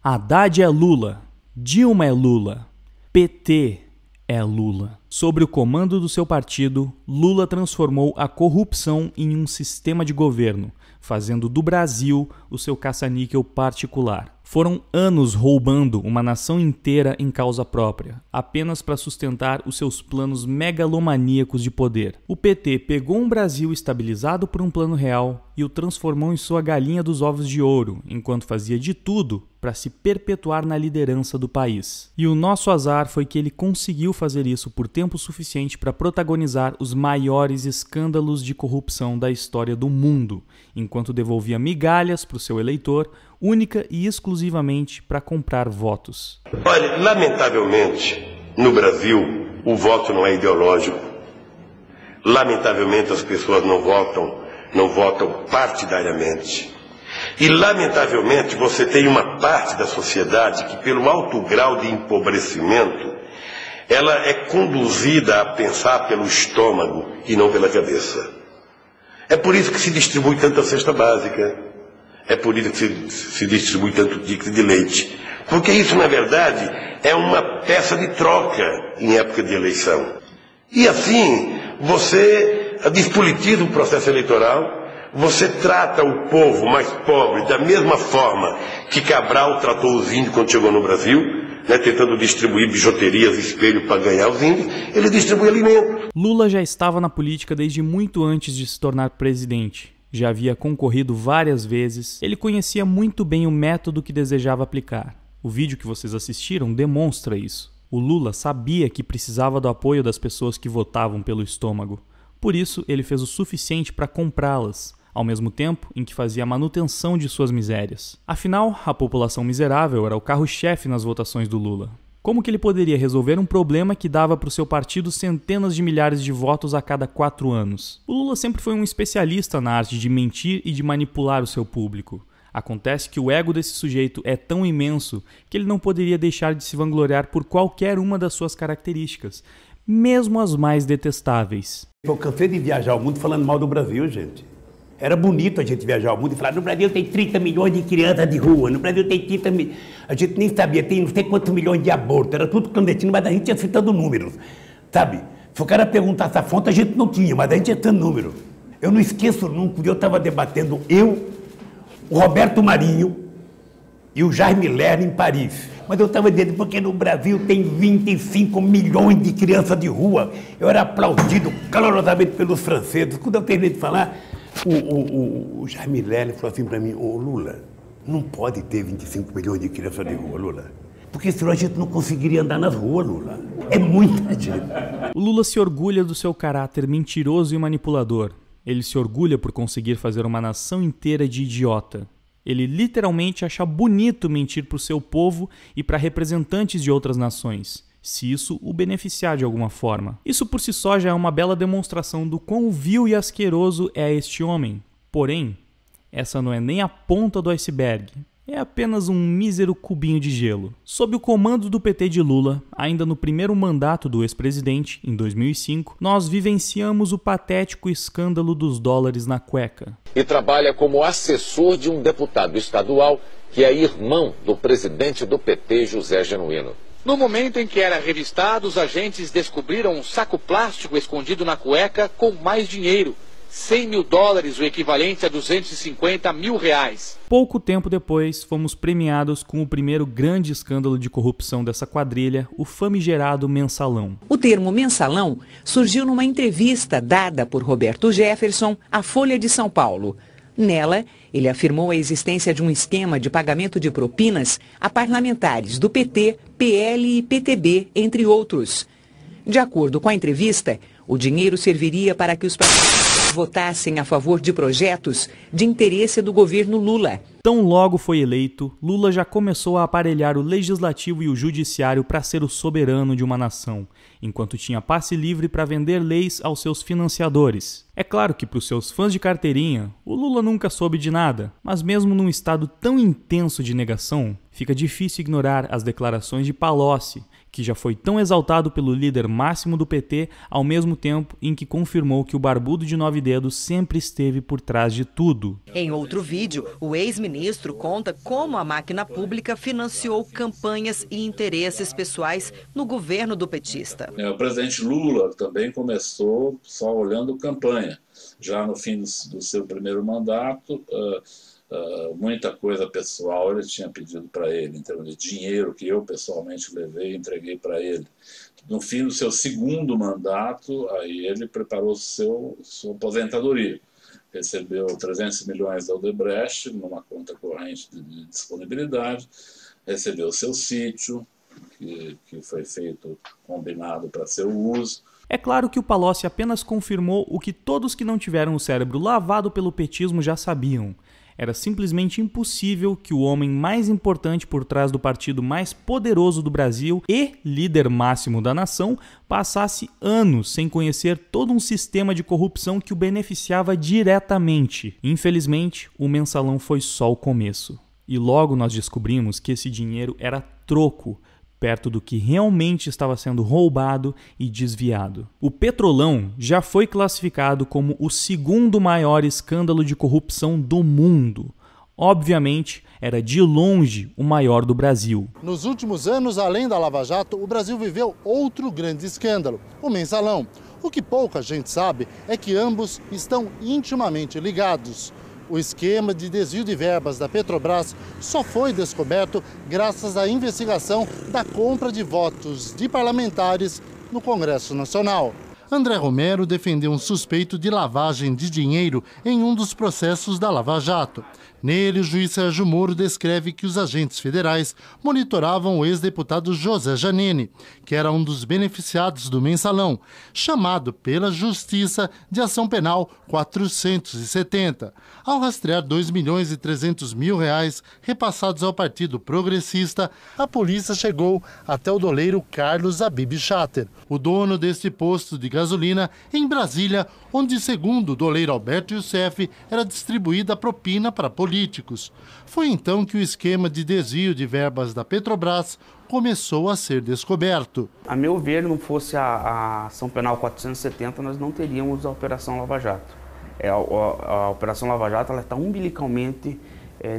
Haddad é Lula, Dilma é Lula, PT é Lula. Sob o comando do seu partido, Lula transformou a corrupção em um sistema de governo, fazendo do Brasil o seu caça-níquel particular. Foram anos roubando uma nação inteira em causa própria, apenas para sustentar os seus planos megalomaníacos de poder. O PT pegou um Brasil estabilizado por um plano real e o transformou em sua galinha dos ovos de ouro, enquanto fazia de tudo para se perpetuar na liderança do país. E o nosso azar foi que ele conseguiu fazer isso por tempo suficiente para protagonizar os maiores escândalos de corrupção da história do mundo, enquanto devolvia migalhas para o seu eleitor, única e exclusivamente para comprar votos. Olha, lamentavelmente, no Brasil, o voto não é ideológico. Lamentavelmente, as pessoas não votam partidariamente. E, lamentavelmente, você tem uma parte da sociedade que, pelo alto grau de empobrecimento, ela é conduzida a pensar pelo estômago e não pela cabeça. É por isso que se distribui tanta cesta básica. É por isso que se distribui tanto ticket de leite. Porque isso, na verdade, é uma peça de troca em época de eleição. E assim, você despolitiza o processo eleitoral, você trata o povo mais pobre da mesma forma que Cabral tratou os índios quando chegou no Brasil, né, tentando distribuir bijuterias, espelho para ganhar os índios, ele distribui alimento. Lula já estava na política desde muito antes de se tornar presidente. Já havia concorrido várias vezes, ele conhecia muito bem o método que desejava aplicar. O vídeo que vocês assistiram demonstra isso. O Lula sabia que precisava do apoio das pessoas que votavam pelo estômago. Por isso, ele fez o suficiente para comprá-las, ao mesmo tempo em que fazia a manutenção de suas misérias. Afinal, a população miserável era o carro-chefe nas votações do Lula. Como que ele poderia resolver um problema que dava para o seu partido centenas de milhares de votos a cada 4 anos? O Lula sempre foi um especialista na arte de mentir e de manipular o seu público. Acontece que o ego desse sujeito é tão imenso que ele não poderia deixar de se vangloriar por qualquer uma das suas características, mesmo as mais detestáveis. Eu cansei de viajar o mundo falando mal do Brasil, gente. Era bonito a gente viajar ao mundo e falar, no Brasil tem 30 milhões de crianças de rua, no Brasil tem 30 milhões... A gente nem sabia, tem não sei quantos milhões de abortos, era tudo clandestino, mas a gente ia citando números, sabe? Se o cara perguntasse a fonte, a gente não tinha, mas a gente ia citando números. Eu não esqueço nunca, eu estava debatendo, o Roberto Marinho e o Jaime Lerner em Paris. Mas eu estava dizendo, porque no Brasil tem 25 milhões de crianças de rua. Eu era aplaudido calorosamente pelos franceses. Quando eu terminei de falar... O Jaime Lerner falou assim para mim, ô Lula, não pode ter 25 milhões de crianças de rua, Lula. Porque senão a gente não conseguiria andar nas ruas, Lula. É muita gente. O Lula se orgulha do seu caráter mentiroso e manipulador. Ele se orgulha por conseguir fazer uma nação inteira de idiota. Ele literalmente acha bonito mentir para o seu povo e para representantes de outras nações, se isso o beneficiar de alguma forma. Isso por si só já é uma bela demonstração do quão vil e asqueroso é este homem. Porém, essa não é nem a ponta do iceberg. É apenas um mísero cubinho de gelo. Sob o comando do PT de Lula, ainda no primeiro mandato do ex-presidente, em 2005, nós vivenciamos o patético escândalo dos dólares na cueca. E trabalha como assessor de um deputado estadual que é irmão do presidente do PT, José Genuíno. No momento em que era revistado, os agentes descobriram um saco plástico escondido na cueca com mais dinheiro. 100 mil dólares, o equivalente a 250 mil reais. Pouco tempo depois, fomos premiados com o primeiro grande escândalo de corrupção dessa quadrilha, o famigerado Mensalão. O termo Mensalão surgiu numa entrevista dada por Roberto Jefferson à Folha de São Paulo. Nela, ele afirmou a existência de um esquema de pagamento de propinas a parlamentares do PT, PL e PTB, entre outros. De acordo com a entrevista, o dinheiro serviria para que os parlamentares votassem a favor de projetos de interesse do governo Lula. Tão logo foi eleito, Lula já começou a aparelhar o legislativo e o judiciário para ser o soberano de uma nação, enquanto tinha passe livre para vender leis aos seus financiadores. É claro que para os seus fãs de carteirinha, o Lula nunca soube de nada, mas mesmo num estado tão intenso de negação, fica difícil ignorar as declarações de Palocci, que já foi tão exaltado pelo líder máximo do PT, ao mesmo tempo em que confirmou que o barbudo de 9 dedos sempre esteve por trás de tudo. Em outro vídeo, o ex-ministro conta como a máquina pública financiou campanhas e interesses pessoais no governo do petista. O presidente Lula também começou só olhando campanha. Já no fim do seu primeiro mandato, muita coisa pessoal ele tinha pedido para ele, em termos de dinheiro que eu pessoalmente levei e entreguei para ele. No fim do seu segundo mandato, aí ele preparou sua aposentadoria. Recebeu 300 milhões da Odebrecht numa conta corrente de disponibilidade, recebeu seu sítio, que foi feito, combinado para seu uso. É claro que o Palocci apenas confirmou o que todos que não tiveram o cérebro lavado pelo petismo já sabiam. Era simplesmente impossível que o homem mais importante por trás do partido mais poderoso do Brasil e líder máximo da nação passasse anos sem conhecer todo um sistema de corrupção que o beneficiava diretamente. Infelizmente, o Mensalão foi só o começo. E logo nós descobrimos que esse dinheiro era troco, perto do que realmente estava sendo roubado e desviado. O Petrolão já foi classificado como o segundo maior escândalo de corrupção do mundo. Obviamente, era de longe o maior do Brasil. Nos últimos anos, além da Lava Jato, o Brasil viveu outro grande escândalo, o Mensalão. O que pouca gente sabe é que ambos estão intimamente ligados. O esquema de desvio de verbas da Petrobras só foi descoberto graças à investigação da compra de votos de parlamentares no Congresso Nacional. André Romero defendeu um suspeito de lavagem de dinheiro em um dos processos da Lava Jato. Nele, o juiz Sérgio Moro descreve que os agentes federais monitoravam o ex-deputado José Janine, que era um dos beneficiados do Mensalão, chamado pela Justiça de Ação Penal 470, ao rastrear R$2.300.000 repassados ao Partido Progressista. A polícia chegou até o doleiro Carlos Abib Chater, o dono deste posto de gasolina em Brasília, onde, segundo o doleiro Alberto Youssef, era distribuída propina para políticos. Foi então que o esquema de desvio de verbas da Petrobras começou a ser descoberto. A meu ver, não fosse a ação penal 470, nós não teríamos a Operação Lava Jato. A Operação Lava Jato está umbilicalmente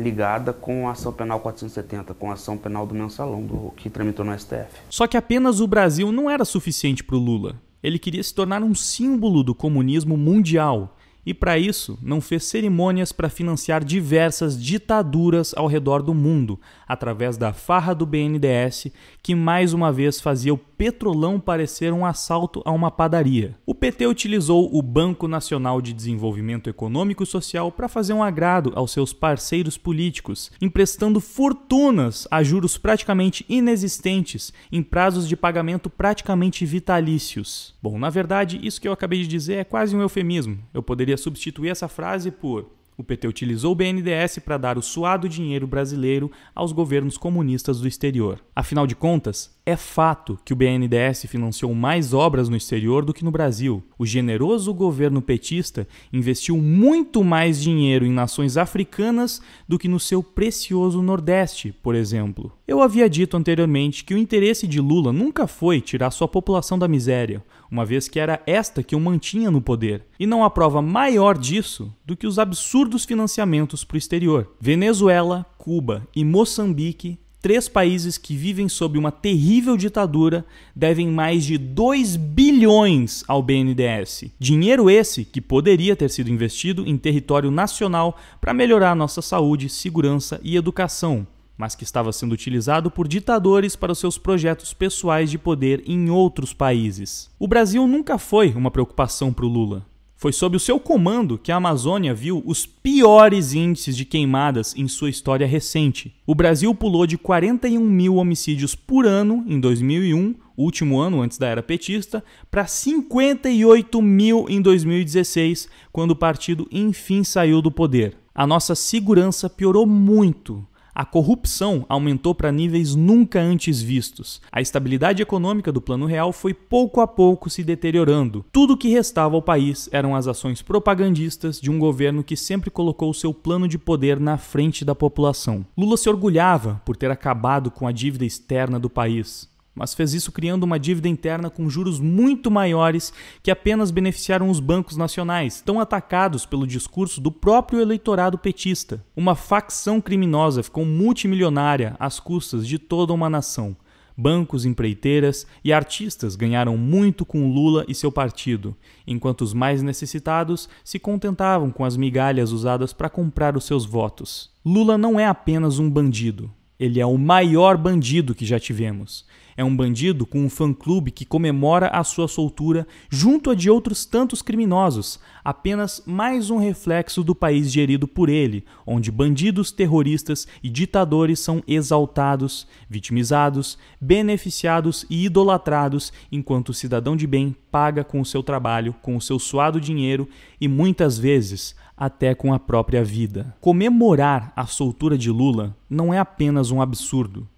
ligada com a ação penal 470, com a ação penal do Mensalão, que tramitou no STF. Só que apenas o Brasil não era suficiente para o Lula. Ele queria se tornar um símbolo do comunismo mundial. E para isso, não fez cerimônias para financiar diversas ditaduras ao redor do mundo, através da farra do BNDES, que mais uma vez fazia o Petrolão parecer um assalto a uma padaria. O PT utilizou o Banco Nacional de Desenvolvimento Econômico e Social para fazer um agrado aos seus parceiros políticos, emprestando fortunas a juros praticamente inexistentes, em prazos de pagamento praticamente vitalícios. Bom, na verdade, isso que eu acabei de dizer é quase um eufemismo. Eu poderia substituir essa frase por: o PT utilizou o BNDES para dar o suado dinheiro brasileiro aos governos comunistas do exterior. Afinal de contas, é fato que o BNDES financiou mais obras no exterior do que no Brasil. O generoso governo petista investiu muito mais dinheiro em nações africanas do que no seu precioso Nordeste, por exemplo. Eu havia dito anteriormente que o interesse de Lula nunca foi tirar sua população da miséria, uma vez que era esta que o mantinha no poder. E não há prova maior disso do que os absurdos financiamentos para o exterior. Venezuela, Cuba e Moçambique, 3 países que vivem sob uma terrível ditadura, devem mais de 2 bilhões ao BNDES. Dinheiro esse que poderia ter sido investido em território nacional para melhorar nossa saúde, segurança e educação, mas que estava sendo utilizado por ditadores para os seus projetos pessoais de poder em outros países. O Brasil nunca foi uma preocupação para o Lula. Foi sob o seu comando que a Amazônia viu os piores índices de queimadas em sua história recente. O Brasil pulou de 41 mil homicídios por ano em 2001, último ano antes da era petista, para 58 mil em 2016, quando o partido enfim saiu do poder. A nossa segurança piorou muito. A corrupção aumentou para níveis nunca antes vistos. A estabilidade econômica do Plano Real foi pouco a pouco se deteriorando. Tudo o que restava ao país eram as ações propagandistas de um governo que sempre colocou seu plano de poder na frente da população. Lula se orgulhava por ter acabado com a dívida externa do país. mas fez isso criando uma dívida interna com juros muito maiores que apenas beneficiaram os bancos nacionais, tão atacados pelo discurso do próprio eleitorado petista. Uma facção criminosa ficou multimilionária às custas de toda uma nação. Bancos, empreiteiras e artistas ganharam muito com Lula e seu partido, enquanto os mais necessitados se contentavam com as migalhas usadas para comprar os seus votos. Lula não é apenas um bandido. Ele é o maior bandido que já tivemos. É um bandido com um fã-clube que comemora a sua soltura junto a de outros tantos criminosos, apenas mais um reflexo do país gerido por ele, onde bandidos, terroristas e ditadores são exaltados, vitimizados, beneficiados e idolatrados, enquanto o cidadão de bem paga com o seu trabalho, com o seu suado dinheiro e muitas vezes até com a própria vida. Comemorar a soltura de Lula não é apenas um absurdo.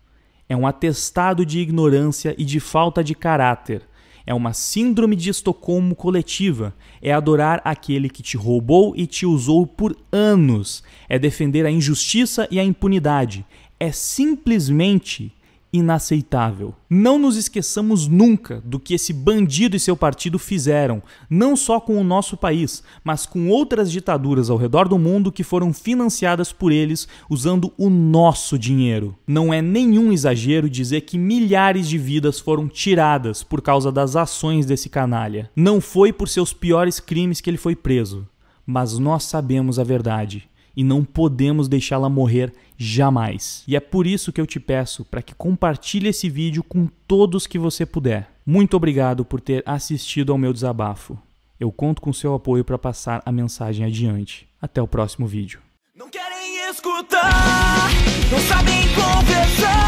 É um atestado de ignorância e de falta de caráter. É uma síndrome de Estocolmo coletiva. É adorar aquele que te roubou e te usou por anos. É defender a injustiça e a impunidade. É simplesmente inaceitável. Não nos esqueçamos nunca do que esse bandido e seu partido fizeram, não só com o nosso país, mas com outras ditaduras ao redor do mundo que foram financiadas por eles usando o nosso dinheiro. Não é nenhum exagero dizer que milhares de vidas foram tiradas por causa das ações desse canalha. Não foi por seus piores crimes que ele foi preso, mas nós sabemos a verdade. E não podemos deixá-la morrer jamais. E é por isso que eu te peço para que compartilhe esse vídeo com todos que você puder. Muito obrigado por ter assistido ao meu desabafo. Eu conto com seu apoio para passar a mensagem adiante. Até o próximo vídeo. Não querem escutar, não sabem conversar.